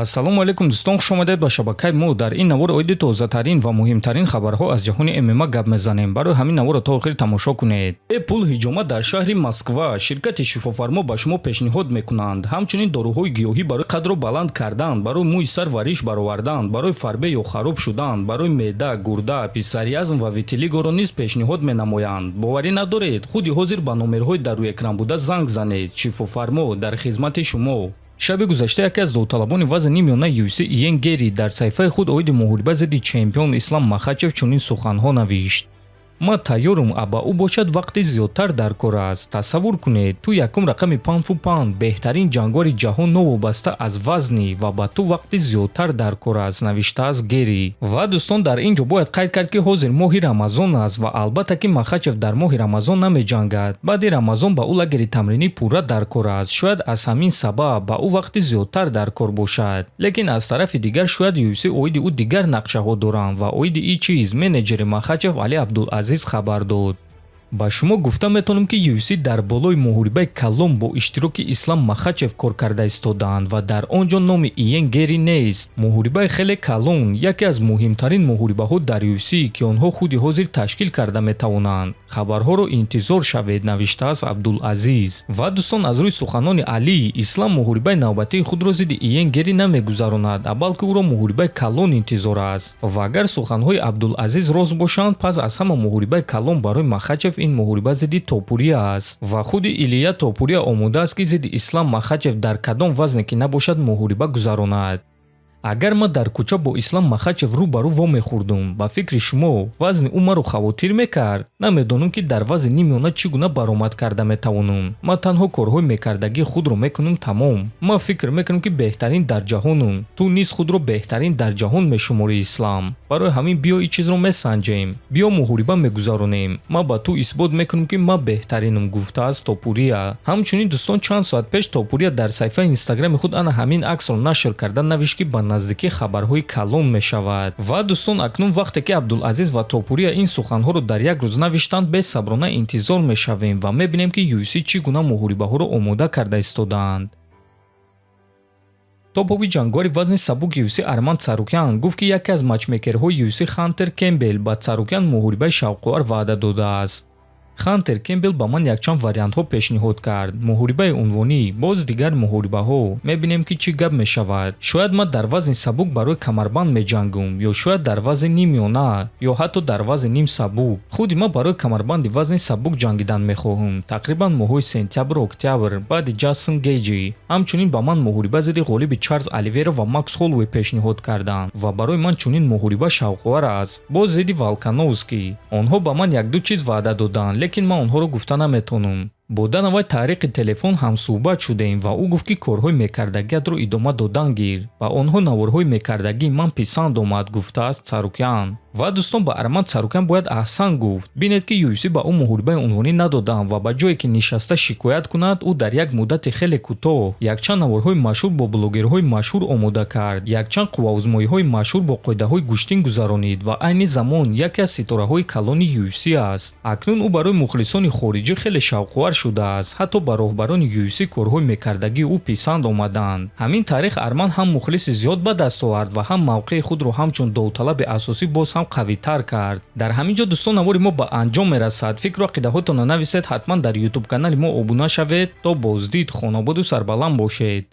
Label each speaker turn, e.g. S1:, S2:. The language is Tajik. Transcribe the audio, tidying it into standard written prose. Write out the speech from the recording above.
S1: ассалому алайкум дӯстон, хуш омадед ба шабакаи мо. Дар ин навор оиди тозатарин ва муҳимтарин хабарҳо аз ҷаҳони ММА гап мезанем. Барои ҳамин наворро то охир тамошо кунед. Пул ҳиҷомат дар шаҳри Москва. Ширкати шифофармо ба шумо пешниҳод мекунанд ҳамчунин дороҳои гиёҳӣ барои қадро баланд кардан, барои мӯи сар вариш баровардан, барои фарбе ё хароб шудан, барои меъда, гурда, писариазм ва витилигоро низ пешниҳод менамоянд. боварӣ надоред, худи ҳозир ба номерҳои дар рӯи экран буда занг занед. Шифофармо дар хизмати шумо. шаби гузашта яке аз довталабони вазни нимёна UFC Иен Гери дар саҳифаи худ оиди муҳориба зидди чемпион Ислам Махачев чунин суханҳо навишт: «Ма тайёрум, аба ӯ бошад вақти зиёдтар дар кор аст. Тасаввур кунед, ту якум рақами паунд беҳтарин ҷангори ҷаҳон новобаста аз вазни ва ба ту вақти зиёдтар дар кор аст», навиштааст Гери. Ва дӯстон, дар ин ҷо бояд қайд кард ки ҳозир моҳи Рамазон аст ва албатта ки Махачев дар моҳи Рамазон намеҷангад. Баъди Рамазон ба ӯ лагери тамринӣ пурра дар кор аст. Шояд аз ҳамин сабаб ба ӯ вақти зиёдтар дар кор бошад. Лекин аз тарафи дигар шояд UFC оиди ӯ дигар нақшаҳо доранд ва оиди ин чиз менеҷери Махачев Али Абдулазиз хабар дод. ба шумо гуфта метавонем ки UFC дар болои муҳорибаи калон бо иштироки Ислам Махачев кор карда истодаанд ва дар он ҷо номи Иен Гери нест. Муҳорибаи хеле калон яке аз муҳимтарин муҳорибаҳо дар UFC ки онҳо худи ҳозир ташкил карда метавонанд. Хабарҳоро интизор шавед, навиштааст Абдулазиз. Ва дӯстон, аз рӯи суханони Али, Ислам муҳорибаи навбатии худро зидди Иен Гери намегузаронад, балки ӯро муҳорибаи калон интизор аст. Ва агар суханҳои Абдулазиз рост бошанд, пас аз ҳама муҳорибаи калон барои Махачев ин муҳориба зидди Топурия аст ва худи Илия Топурия омодааст ки зидди Ислам Махачев дар кадом вазне ки набошад муҳориба гузаронад. агар ман дар кӯча бо Ислам Махачев рӯ ба рӯ вомехӯрдум, ба фикри шумо вазни ӯ маро хавотир мекард? Намедонам ки дар вазни нимёна чӣ гуна баромад карда метавонам. Ман танҳо корҳои мекардагии худро мекунам тамом. Ман фикр мекунам ки беҳтарин дар ҷаҳонам. Ту низ худро беҳтарин дар ҷаҳон мешуморӣ Ислам. барои ҳамин биё ин чизро месанҷем. биё муҳориба мегузаронем. ман ба ту исбот мекунам ки ман беҳтаринам, гуфтааст Топурия. ҳамчунин дӯстон, чанд соат пеш Топурия дар саҳифаи инстаграми худ ана ҳамин аксро нашр карда навишт ки ба наздикӣ хабарҳои калон мешавад. ва дӯстон, акнун вақте ки Абдулазиз ва Топурия ин суханҳоро дар як рӯз навиштанд, бесаброна интизор мешавем ва мебинем ки UFC чӣ гуна муҳорибаҳоро омода карда истодаанд. топови ҷангори вазни сабук UFC Арман Царукян гуфт ки яке аз матчмекерҳои UFC Хантер Кембел ба Царукян муҳорибаи шавқовар ваъда додааст. Хантер Кембел ба ман якчанд вариантҳо пешниҳод кард. Муҳорибаи унвонӣ, боз дигар муҳорибаҳо. Мебинем ки чӣ гап мешавад. Шояд ман дар вазни сабук барои камарбанд меҷангум, ё шояд дар вазни нимёна, ё ҳатто дар вазни ним сабук. худи ман барои камарбанди вазни сабук ҷангидан мехоҳам. тақрибан моҳҳои сентябр октябр баъди Ҷастин Гейҷи. ҳамчунин ба ман муҳориба зидди ғолиби Чарлз Оливера ва Макс Холлоуэй пешниҳод карданд ва барои ман чунин муҳориба шавқовар аст. боз зидди Волкановский. онҳо ба ман як ду чиз ваъда доданд, лекин ман онҳоро гуфта наметонам. бо Данавай тариқи телефон ҳамсӯҳбат шудем ва ӯ гуфт ки корҳои мекардагиатро идома додан гир. ба онҳо наворҳои мекардагии ман писанд омад, гуфтааст Царукян. ва дӯстон, ба Арман Царукян бояд аҳсан гуфт. бинед ки UFC ба ӯ муҳорибаи унвонӣ надоданд ва ба ҷое ки нишаста шикоят кунад, ӯ дар як муддати хеле кӯтоҳ якчанд наворҳои машҳур бо блогерҳои машҳур омода кард, якчанд қувваозмоиҳои машҳур бо қоидаҳои гӯштин гузаронид ва айни замон яке аз ситораҳои калони UFC аст. акнун ӯ барои мухлисони хориҷӣ хеле шавқовар шудааст. ҳатто ба роҳбарони UFC корҳои мекардагии ӯ писанд омаданд. ҳамин тариқ Арман ҳам мухлиси зиёд ба даст овард ва ҳам мавқеи худро ҳамчун довталаби асосӣ боз ҳам қавитар кард. дар ҳамин ҷо дӯстон, навори мо ба анҷом мерасад. фикру ақидаҳотонро нависед, ҳатман дар YouTube канали мо обуна шавед. то боздид, хонободу сарбаланд бошед.